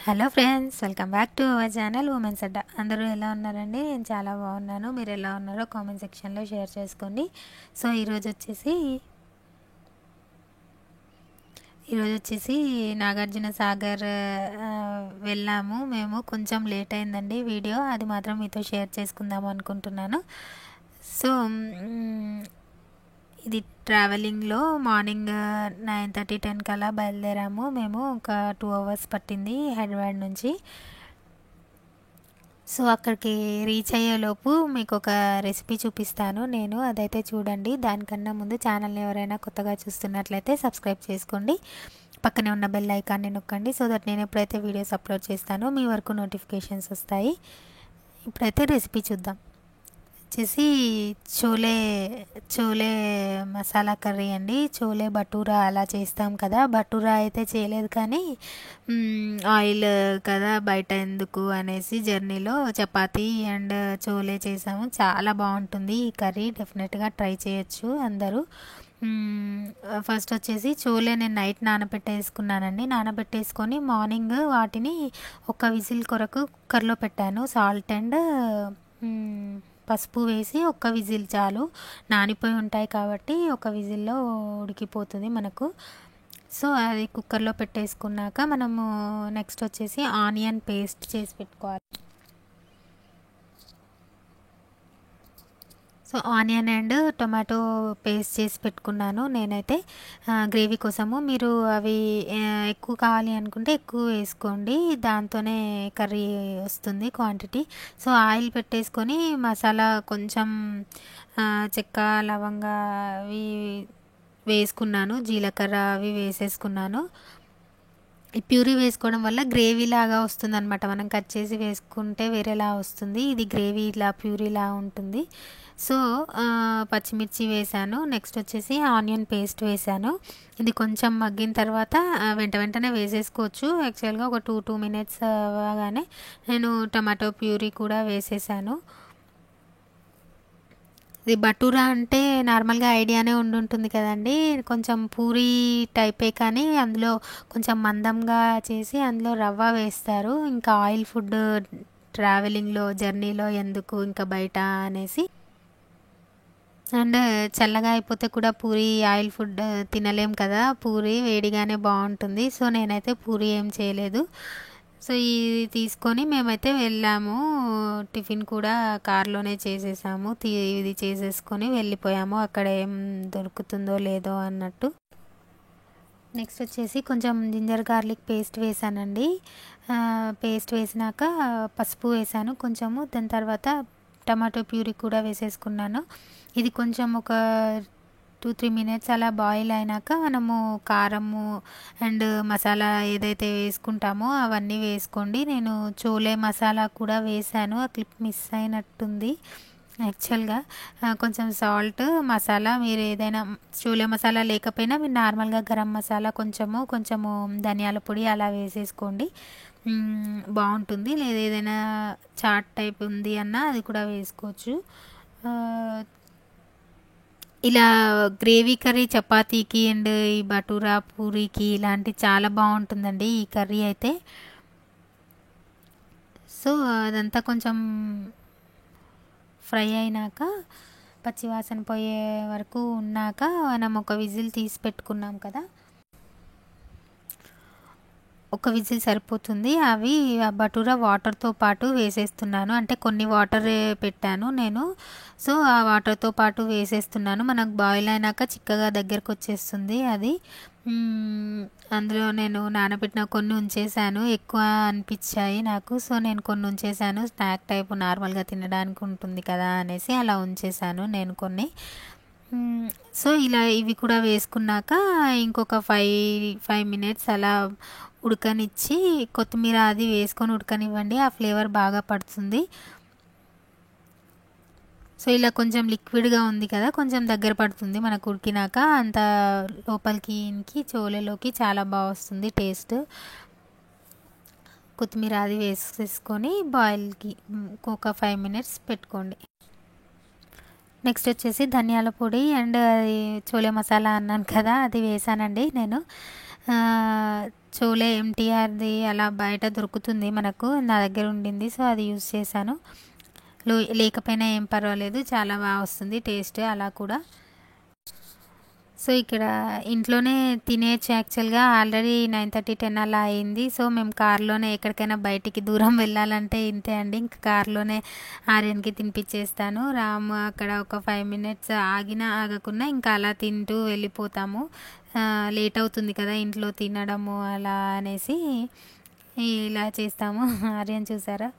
Hello friends, welcome back to our channel women's Adda. అందరూ ఎలా ఉన్నారండి? నేను చాలా బాగున్నాను. మీరు ఎలా ఉన్నారో కామెంట్ సెక్షన్లో షేర్ చేసుకోండి. సో ఈరోజు వచ్చేసి నాగార్జున సాగర్ వెళ్ళాము. మేము కొంచెం లేట్ అయిందండి వీడియో, అది మాత్రం మీతో షేర్ చేసుకుందాము అనుకుంటున్నాను. సో ఇది ట్రావెలింగ్లో మార్నింగ్ 9:30, 10 కల్లా బయలుదేరాము. మేము ఒక 2 అవర్స్ పట్టింది హైదరాబాద్ నుంచి. సో అక్కడికి రీచ్ అయ్యేలోపు మీకు ఒక రెసిపీ చూపిస్తాను నేను, అదైతే చూడండి. దానికన్నా ముందు ఛానల్ని ఎవరైనా కొత్తగా చూస్తున్నట్లయితే సబ్స్క్రైబ్ చేసుకోండి, పక్కనే ఉన్న బెల్ ఐకాన్ని నొక్కండి, సో దట్ నేను ఎప్పుడైతే వీడియోస్ అప్లోడ్ చేస్తానో మీ వరకు నోటిఫికేషన్స్ వస్తాయి. ఇప్పుడైతే రెసిపీ చూద్దాం. వచ్చేసి చోలే చోలే మసాలా కర్రీ అండి. చోలే భటూరా అలా చేస్తాం కదా, భటూరా అయితే చేయలేదు కానీ ఆయిల్ కదా బయట ఎందుకు అనేసి జర్నీలో చపాతీ అండ్ చోలే చేసాము. చాలా బాగుంటుంది ఈ కర్రీ, డెఫినెట్గా ట్రై చేయొచ్చు అందరూ. ఫస్ట్ వచ్చేసి చోలే నేను నైట్ నానబెట్టేసుకున్నానండి. నానబెట్టేసుకొని మార్నింగ్ వాటిని ఒక విజిల్ కొరకు కుక్కర్లో పెట్టాను. సాల్ట్ అండ్ పసుపు వేసి ఒక్క విజిల్ చాలు, నానిపోయి ఉంటాయి కాబట్టి ఒక విజిల్లో ఉడికిపోతుంది మనకు. సో అది కుక్కర్లో పెట్టేసుకున్నాక మనము నెక్స్ట్ వచ్చేసి ఆనియన్ పేస్ట్ చేసి పెట్టుకోవాలి. So onion and tomato paste చేసి పెట్టుకున్నాను నేనైతే గ్రేవీ కోసము. మీరు అవి ఎక్కువ కావాలి అనుకుంటే ఎక్కువ వేసుకోండి, దాంతోనే కర్రీ వస్తుంది క్వాంటిటీ. సో ఆయిల్ పెట్టేసుకొని మసాలా కొంచెం చెక్క లవంగా అవి వేసుకున్నాను, జీలకర్ర అవి వేసేసుకున్నాను. ఈ ప్యూరీ వేసుకోవడం వల్ల గ్రేవీ లాగా వస్తుంది అనమాట. మనం కట్ చేసి వేసుకుంటే వేరేలా వస్తుంది, ఇది గ్రేవీ ఇలా ప్యూరీలా ఉంటుంది. సో పచ్చిమిర్చి వేసాను. నెక్స్ట్ వచ్చేసి ఆనియన్ పేస్ట్ వేసాను. ఇది కొంచెం మగ్గిన తర్వాత వెంటనే వేసేసుకోవచ్చు. యాక్చువల్గా ఒక 2 మినిట్స్ అవగానే నేను టమాటో ప్యూరీ కూడా వేసేసాను. ఇది భటూరా అంటే నార్మల్గా ఐడియానే ఉండుంటుంది కదండి, కొంచెం పూరీ టైపే కానీ అందులో కొంచెం మందంగా చేసి అందులో రవ్వ వేస్తారు. ఇంకా ఆయిల్ ఫుడ్ ట్రావెలింగ్లో జర్నీలో ఎందుకు ఇంకా బయట అనేసి. అండ్ చల్లగా అయిపోతే కూడా పూరి ఆయిల్ ఫుడ్ తినలేం కదా, పూరి వేడిగానే బాగుంటుంది. సో నేనైతే పూరి ఏం చేయలేదు. సో ఇది తీసుకొని మేమైతే వెళ్ళాము. టిఫిన్ కూడా కార్లోనే చేసేసాము. ఇది చేసేసుకొని వెళ్ళిపోయాము, అక్కడ ఏం దొరుకుతుందో లేదో అన్నట్టు. నెక్స్ట్ వచ్చేసి కొంచెం జింజర్ గార్లిక్ పేస్ట్ వేసానండి. పేస్ట్ వేసినాక పసుపు వేసాను కొంచెము, దాని తర్వాత టమాటో ప్యూరీ కూడా వేసేసుకున్నాను. ఇది కొంచెం ఒక 2-3 మినిట్స్ అలా బాయిల్ అయినాక మనము కారము అండ్ మసాలా ఏదైతే వేసుకుంటామో అవన్నీ వేసుకోండి. నేను చోలే మసాలా కూడా వేసాను, ఆ క్లిప్ మిస్ అయినట్టుంది యాక్చువల్గా. కొంచెం సాల్ట్ మసాలా, మీరు ఏదైనా చోలే మసాలా లేకపోయినా మీరు నార్మల్గా గరం మసాలా కొంచెము ధనియాల పొడి అలా వేసేసుకోండి, బాగుంటుంది. లేదా ఏదైనా చాట్ టైప్ ఉంది అన్నా అది కూడా వేసుకోవచ్చు. ఇలా గ్రేవీ కర్రీ చపాతీకి అండ్ ఈ భటూరా పూరీకి ఇలాంటి చాలా బాగుంటుందండి ఈ కర్రీ అయితే. సో అదంతా కొంచెం ఫ్రై అయినాక పచ్చివాసన పోయే వరకు ఉన్నాక మనం ఒక విజిల్ తీసి పెట్టుకున్నాం కదా, ఒక విజిల్ సరిపోతుంది. అవి ఆ భటూరా వాటర్తో పాటు వేసేస్తున్నాను, అంటే కొన్ని వాటర్ పెట్టాను నేను. సో ఆ వాటర్తో పాటు వేసేస్తున్నాను. మనకు బాయిల్ అయినాక చిక్కగా దగ్గరకు వచ్చేస్తుంది అది. అందులో నేను నానబెట్టిన కొన్ని ఉంచేసాను, ఎక్కువ అనిపించాయి నాకు. సో నేను కొన్ని ఉంచేసాను, స్నాక్ టైప్ నార్మల్గా తినడానికి ఉంటుంది కదా అనేసి అలా ఉంచేసాను నేను కొన్ని. సో ఇలా ఇవి కూడా వేసుకున్నాక ఇంకొక 5 మినిట్స్ అలా ఉడకనిచ్చి కొత్తిమీర అది వేసుకొని ఉడకనివ్వండి, ఆ ఫ్లేవర్ బాగా పడుతుంది. సో ఇలా కొంచెం లిక్విడ్గా ఉంది కదా, కొంచెం దగ్గర పడుతుంది మనకు ఉడికినాక, అంత లోపలికి చోలేలోకి చాలా బాగా వస్తుంది టేస్ట్. కొత్తిమీర అది వేసేసుకొని బాయిల్కి ఒక 5 మినిట్స్ పెట్టుకోండి. నెక్స్ట్ వచ్చేసి ధనియాల పొడి అండ్ చోలే మసాలా అన్నాను కదా, అది వేసానండి నేను. చోలే ఎంటీఆర్ది అలా బయట దొరుకుతుంది మనకు, నా దగ్గర ఉండింది. సో అది యూజ్ చేశాను. లేకపోయినా ఏం పర్వాలేదు, చాలా బాగా వస్తుంది టేస్ట్ అలా కూడా. సో ఇక్కడ ఇంట్లోనే తినేయచ్చు యాక్చువల్గా. ఆల్రెడీ 9:30, 10 అలా అయింది. సో మేము కార్లోనే ఎక్కడికైనా బయటికి దూరం వెళ్ళాలంటే ఇంతే అండి, ఇంకా కార్లోనే ఆర్యన్కి తినిపించేస్తాను. రాము అక్కడ ఒక 5 మినిట్స్ ఆగినా ఆగకున్నా ఇంకా అలా తింటూ వెళ్ళిపోతాము. లేట్ అవుతుంది కదా ఇంట్లో తినడము అలా అనేసి ఇలా చేస్తాము. ఆర్యన్ చూసారా,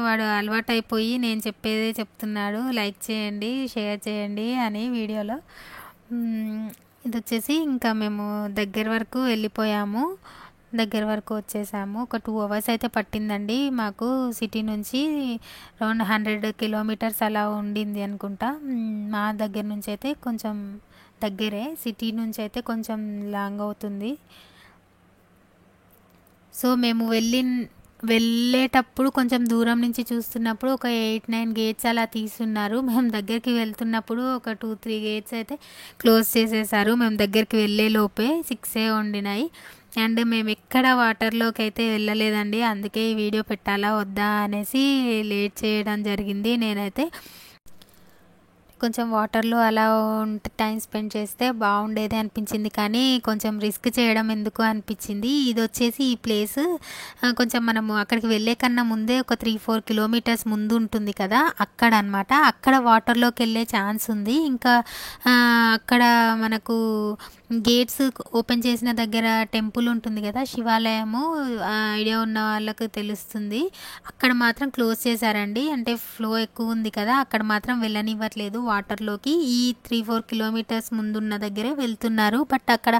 వాడు అలవాటు అయిపోయి నేను చెప్పేదే చెప్తున్నాడు, లైక్ చేయండి, షేర్ చేయండి అని వీడియోలో. ఇది వచ్చేసి ఇంకా మేము దగ్గర వరకు వెళ్ళిపోయాము, దగ్గర వరకు వచ్చేసాము. ఒక 2 అవర్స్ అయితే పట్టిందండి మాకు. సిటీ నుంచి అరౌండ్ 100 కిలోమీటర్స్ అలా ఉండింది అనుకుంటా. మా దగ్గర నుంచి అయితే కొంచెం దగ్గరే, సిటీ నుంచి అయితే కొంచెం లాంగ్ అవుతుంది. సో మేము వెళ్ళేటప్పుడు కొంచెం దూరం నుంచి చూస్తున్నప్పుడు ఒక 8-9 గేట్స్ అలా తీస్తున్నారు. మేము దగ్గరికి వెళ్తున్నప్పుడు ఒక 2-3 గేట్స్ అయితే క్లోజ్ చేసేసారు. మేము దగ్గరికి వెళ్ళే లోపే 6 ఉండినాయి. అండ్ మేము ఎక్కడ వాటర్లోకి అయితే వెళ్ళలేదండి, అందుకే ఈ వీడియో పెట్టాలా వద్దా అనేసి లేట్ చేయడం జరిగింది. నేనైతే కొంచెం వాటర్లో అలా టైం స్పెండ్ చేస్తే బాగుండేది అనిపించింది, కానీ కొంచెం రిస్క్ చేయడం ఎందుకు అనిపించింది. ఇది వచ్చేసి ఈ ప్లేస్ కొంచెం మనము అక్కడికి వెళ్ళే కన్నా ముందే ఒక 3-4 కిలోమీటర్స్ ముందు ఉంటుంది కదా, అక్కడ అనమాట. అక్కడ వాటర్లోకి వెళ్ళే ఛాన్స్ ఉంది. ఇంకా అక్కడ మనకు గేట్స్ ఓపెన్ చేసిన దగ్గర టెంపుల్ ఉంటుంది కదా, శివాలయము, ఐడియా ఉన్న వాళ్ళకు తెలుస్తుంది. అక్కడ మాత్రం క్లోజ్ చేశారండి, అంటే ఫ్లో ఎక్కువ ఉంది కదా, అక్కడ మాత్రం వెళ్ళనివ్వట్లేదు వాటర్లోకి. ఈ 3-4 కిలోమీటర్స్ ముందున్న దగ్గరే వెళ్తున్నారు. బట్ అక్కడ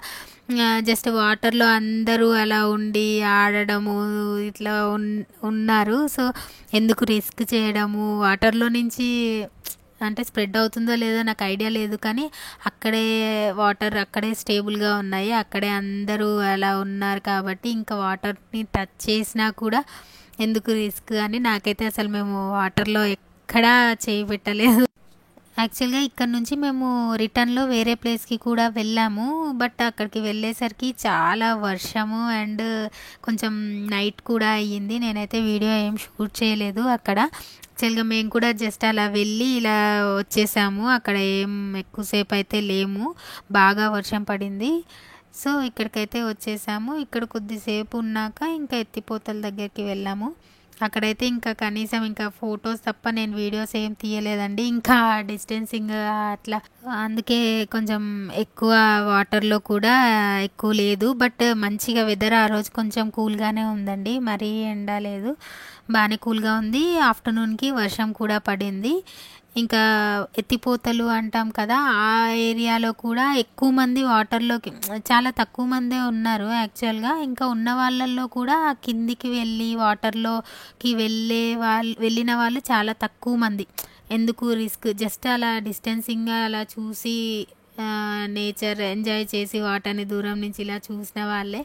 జస్ట్ వాటర్లో అందరూ అలా ఉండి ఆడడము ఇట్లా ఉన్నారు. సో ఎందుకు రిస్క్ చేయడము, వాటర్లో నుంచి అంటే స్ప్రెడ్ అవుతుందో లేదో నాకు ఐడియా లేదు, కానీ అక్కడే వాటర్ అక్కడే స్టేబుల్గా ఉన్నాయి, అక్కడే అందరూ అలా ఉన్నారు కాబట్టి ఇంకా వాటర్ని టచ్ చేసినా కూడా ఎందుకు రిస్క్ అని నాకైతే అసలు మేము వాటర్లో ఎక్కడా చేయి పెట్టలేదు. యాక్చువల్గా ఇక్కడ నుంచి మేము రిటర్న్లో వేరే ప్లేస్కి కూడా వెళ్ళాము. బట్ అక్కడికి వెళ్ళేసరికి చాలా వర్షము అండ్ కొంచెం నైట్ కూడా అయ్యింది. నేనైతే వీడియో ఏం షూట్ చేయలేదు అక్కడ. యాక్చువల్గా మేము కూడా జస్ట్ అలా వెళ్ళి ఇలా వచ్చేసాము, అక్కడ ఏం ఎక్కువసేపు అయితే లేము, బాగా వర్షం పడింది. సో ఇక్కడికైతే వచ్చేసాము. ఇక్కడ కొద్దిసేపు ఉన్నాక ఇంకా ఎత్తిపోతల దగ్గరికి వెళ్ళాము. అక్కడైతే ఇంకా కనీసం ఇంకా ఫొటోస్ తప్ప నేను వీడియోస్ ఏం తీయలేదండి, ఇంకా డిస్టెన్సింగ్ అట్లా, అందుకే కొంచెం ఎక్కువ వాటర్లో కూడా ఎక్కువ లేదు. బట్ మంచిగా వెదర్ ఆ రోజు కొంచెం కూల్గానే ఉందండి, మరీ ఎండ లేదు, బాగానే కూల్గా ఉంది. ఆఫ్టర్నూన్కి వర్షం కూడా పడింది. ఇంకా ఎత్తిపోతలు అంటాం కదా, ఆ ఏరియాలో కూడా ఎక్కువ మంది వాటర్లోకి, చాలా తక్కువ మందే ఉన్నారు యాక్చువల్గా. ఇంకా ఉన్న వాళ్ళల్లో కూడా కిందికి వెళ్ళి వాటర్లోకి వెళ్ళిన వాళ్ళు చాలా తక్కువ మంది. ఎందుకు రిస్క్, జస్ట్ అలా డిస్టెన్సింగ్గా అలా చూసి నేచర్ ఎంజాయ్ చేసి వాటర్ని దూరం నుంచి ఇలా చూసిన వాళ్ళే.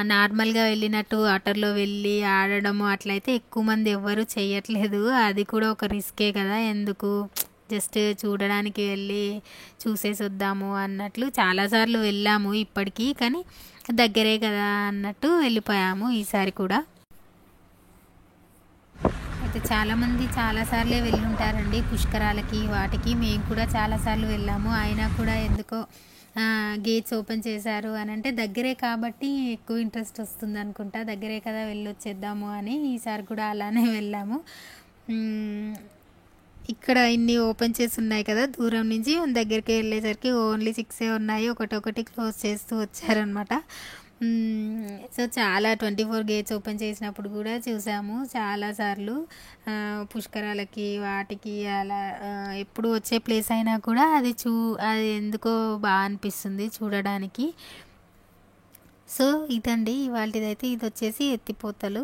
నార్మల్గా వెళ్ళినట్టు వాటర్లో వెళ్ళి ఆడడము అట్లయితే ఎక్కువ మంది ఎవ్వరూ చేయట్లేదు. అది కూడా ఒక రిస్కే కదా, ఎందుకు జస్ట్ చూడడానికి వెళ్ళి చూసేసి వద్దాము అన్నట్లు చాలాసార్లు వెళ్ళాము ఇప్పటికీ, కానీ దగ్గరే కదా అన్నట్టు వెళ్ళిపోయాము ఈసారి కూడా. అయితే చాలామంది చాలాసార్లే వెళ్ళుంటారండి పుష్కరాలకి వాటికి, మేము కూడా చాలాసార్లు వెళ్ళాము. అయినా కూడా ఎందుకో గేట్స్ ఓపెన్ చేశారు అని అంటే దగ్గరే కాబట్టి ఎక్కువ ఇంట్రెస్ట్ వస్తుంది అనుకుంటా, దగ్గరే కదా వెళ్ళొచ్చేద్దాము అని ఈసారి కూడా అలానే వెళ్ళాము. ఇక్కడ ఇన్ని ఓపెన్ చేసి ఉన్నాయి కదా దూరం నుంచి, దగ్గరికి వెళ్ళేసరికి ఓన్లీ 6 ఉన్నాయి, ఒకటొకటి క్లోజ్ చేస్తూ వచ్చారనమాట. సో చాలా 24 గేట్స్ ఓపెన్ చేసినప్పుడు కూడా చూసాము చాలాసార్లు. పుష్కరాలకి వాటికి అలా ఎప్పుడు వచ్చే ప్లేస్ అయినా కూడా అది ఎందుకో బాగా అనిపిస్తుంది చూడడానికి. సో ఇదండి ఇవాళదైతే, ఇది వచ్చేసి ఎత్తిపోతలు.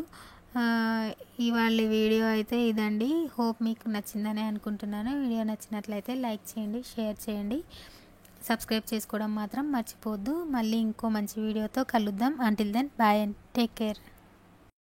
ఇవాళ వీడియో అయితే ఇదండి. హోప్ మీకు నచ్చిందని అనుకుంటున్నాను. వీడియో నచ్చినట్లయితే లైక్ చేయండి, షేర్ చేయండి, సబ్స్క్రైబ్ చేసుకోవడం మాత్రం మర్చిపోవద్దు. మళ్ళీ ఇంకో మంచి వీడియోతో కలుద్దాం. Until then bye and take care.